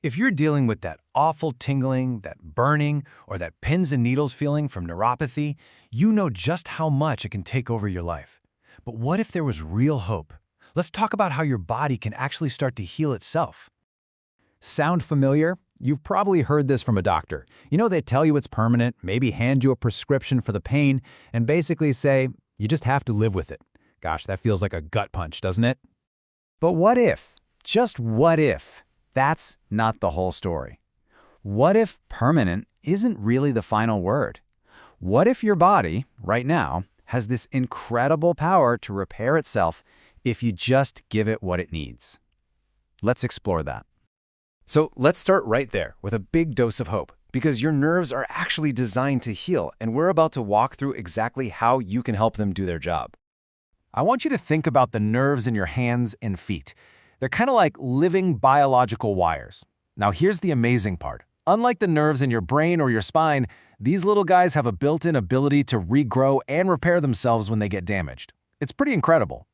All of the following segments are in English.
If you're dealing with that awful tingling, that burning, or that pins and needles feeling from neuropathy, you know just how much it can take over your life. But what if there was real hope? Let's talk about how your body can actually start to heal itself. Sound familiar? You've probably heard this from a doctor. They tell you it's permanent, maybe hand you a prescription for the pain, and basically say, you just have to live with it. Gosh, that feels like a gut punch, doesn't it? But what if? Just what if? That's not the whole story. What if permanent isn't really the final word? What if your body, right now, has this incredible power to repair itself if you just give it what it needs? Let's explore that. So let's start right there with a big dose of hope, because your nerves are actually designed to heal, and we're about to walk through exactly how you can help them do their job. I want you to think about the nerves in your hands and feet. They're kind of like living biological wires. Now here's the amazing part. Unlike the nerves in your brain or your spine, these little guys have a built-in ability to regrow and repair themselves when they get damaged. It's pretty incredible.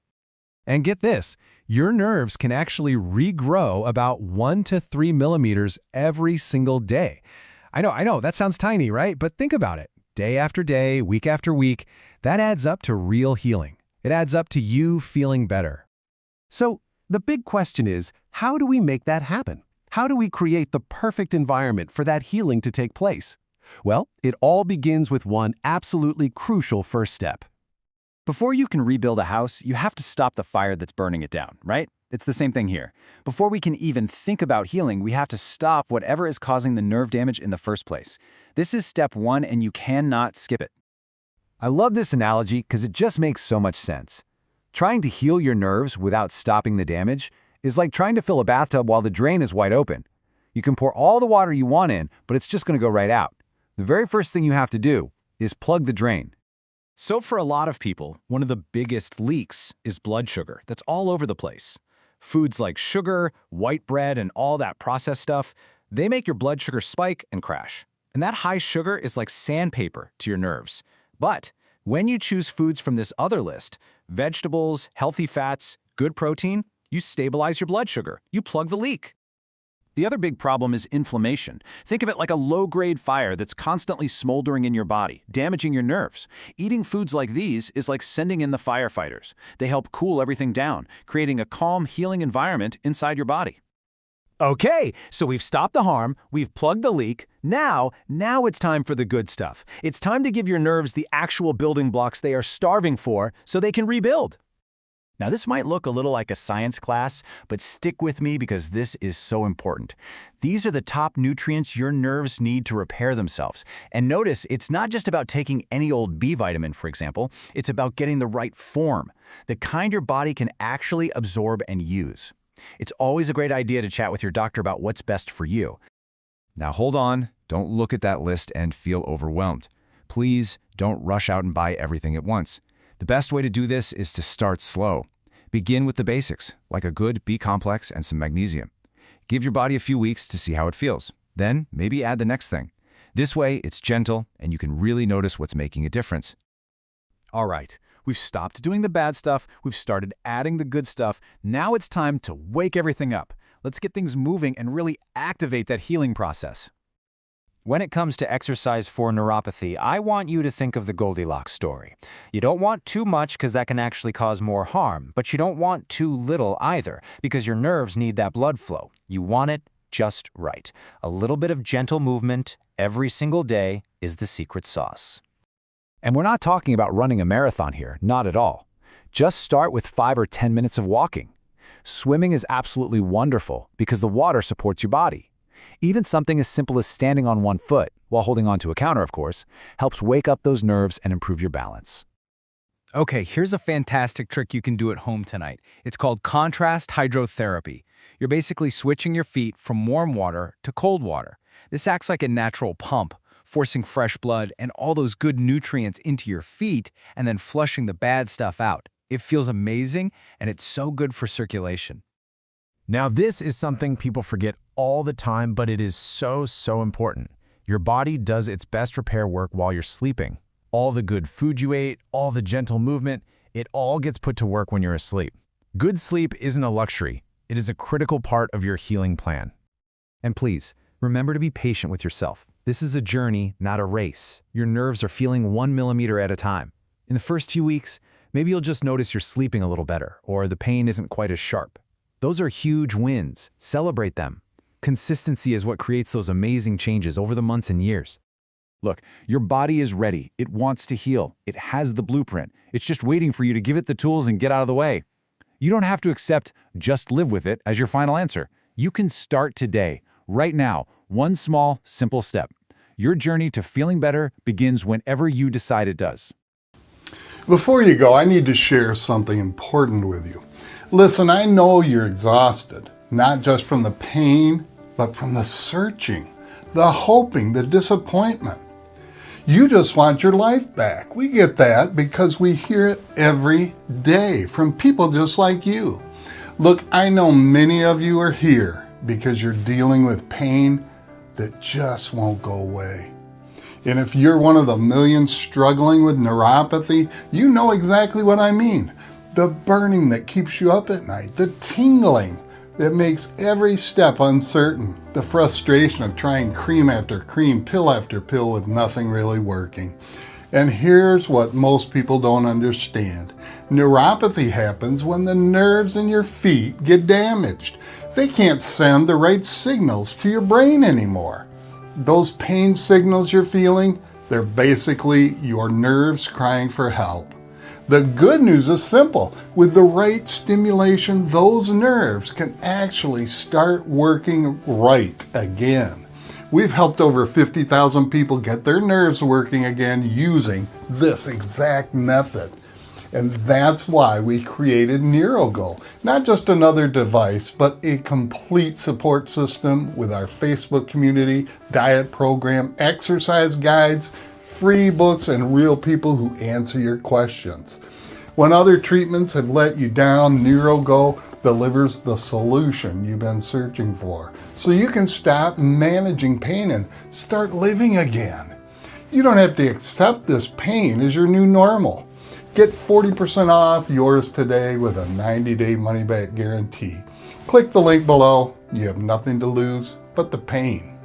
And get this, your nerves can actually regrow about 1 to 3 millimeters every single day. I know, that sounds tiny, right? But think about it. Day after day, week after week, that adds up to real healing. It adds up to you feeling better. So, the big question is, how do we make that happen? How do we create the perfect environment for that healing to take place? Well, it all begins with one absolutely crucial first step. Before you can rebuild a house, you have to stop the fire that's burning it down, right? It's the same thing here. Before we can even think about healing, we have to stop whatever is causing the nerve damage in the first place. This is step one, and you cannot skip it. I love this analogy because it just makes so much sense. Trying to heal your nerves without stopping the damage is like trying to fill a bathtub while the drain is wide open. You can pour all the water you want in, but it's just going to go right out. The very first thing you have to do is plug the drain. So for a lot of people, one of the biggest leaks is blood sugar that's all over the place. Foods like sugar, white bread, and all that processed stuff, they make your blood sugar spike and crash. And that high sugar is like sandpaper to your nerves. But when you choose foods from this other list, vegetables, healthy fats, good protein, you stabilize your blood sugar. You plug the leak. The other big problem is inflammation. Think of it like a low-grade fire that's constantly smoldering in your body, damaging your nerves. Eating foods like these is like sending in the firefighters. They help cool everything down, creating a calm, healing environment inside your body. Okay, so we've stopped the harm, we've plugged the leak. Now it's time for the good stuff. It's time to give your nerves the actual building blocks they are starving for so they can rebuild. Now, this might look a little like a science class, but stick with me because this is so important. These are the top nutrients your nerves need to repair themselves. And notice, it's not just about taking any old B vitamin, for example. It's about getting the right form, the kind your body can actually absorb and use. It's always a great idea to chat with your doctor about what's best for you. Now, hold on. Don't look at that list and feel overwhelmed. Please don't rush out and buy everything at once. The best way to do this is to start slow. Begin with the basics, like a good B-complex and some magnesium. Give your body a few weeks to see how it feels. Then, maybe add the next thing. This way, it's gentle, and you can really notice what's making a difference. All right, we've stopped doing the bad stuff. We've started adding the good stuff. Now it's time to wake everything up. Let's get things moving and really activate that healing process. When it comes to exercise for neuropathy, I want you to think of the Goldilocks story. You don't want too much because that can actually cause more harm, but you don't want too little either because your nerves need that blood flow. You want it just right. A little bit of gentle movement every single day is the secret sauce. And we're not talking about running a marathon here, not at all. Just start with 5 or 10 minutes of walking. Swimming is absolutely wonderful because the water supports your body. Even something as simple as standing on one foot, while holding onto a counter, of course, helps wake up those nerves and improve your balance. Okay, here's a fantastic trick you can do at home tonight. It's called contrast hydrotherapy. You're basically switching your feet from warm water to cold water. This acts like a natural pump, forcing fresh blood and all those good nutrients into your feet and then flushing the bad stuff out. It feels amazing, and it's so good for circulation. Now, this is something people forget all the time, but it is so important. Your body does its best repair work while you're sleeping. All the good food you ate, all the gentle movement, it all gets put to work when you're asleep. Good sleep isn't a luxury. It is a critical part of your healing plan. And please, remember to be patient with yourself. This is a journey, not a race. Your nerves are feeling 1 millimeter at a time. In the first few weeks, maybe you'll just notice you're sleeping a little better, or the pain isn't quite as sharp. Those are huge wins. Celebrate them. Consistency is what creates those amazing changes over the months and years. Look, your body is ready. It wants to heal. It has the blueprint. It's just waiting for you to give it the tools and get out of the way. You don't have to accept "just live with it" as your final answer. You can start today, right now, one small, simple step. Your journey to feeling better begins whenever you decide it does. Before you go, I need to share something important with you. Listen, I know you're exhausted, not just from the pain, but from the searching, the hoping, the disappointment. You just want your life back. We get that because we hear it every day from people just like you. Look, I know many of you are here because you're dealing with pain that just won't go away. And if you're one of the millions struggling with neuropathy, you know exactly what I mean. The burning that keeps you up at night, the tingling that makes every step uncertain, the frustration of trying cream after cream, pill after pill with nothing really working. And here's what most people don't understand. Neuropathy happens when the nerves in your feet get damaged. They can't send the right signals to your brain anymore. Those pain signals you're feeling, they're basically your nerves crying for help. The good news is simple. With the right stimulation, those nerves can actually start working right again. We've helped over 50,000 people get their nerves working again using this exact method. And that's why we created Regrow. Not just another device, but a complete support system with our Facebook community, diet program, exercise guides, free books, and real people who answer your questions. When other treatments have let you down, Regrow delivers the solution you've been searching for, so you can stop managing pain and start living again. You don't have to accept this pain as your new normal. Get 40% off yours today with a 90-day money-back guarantee. Click the link below. You have nothing to lose but the pain.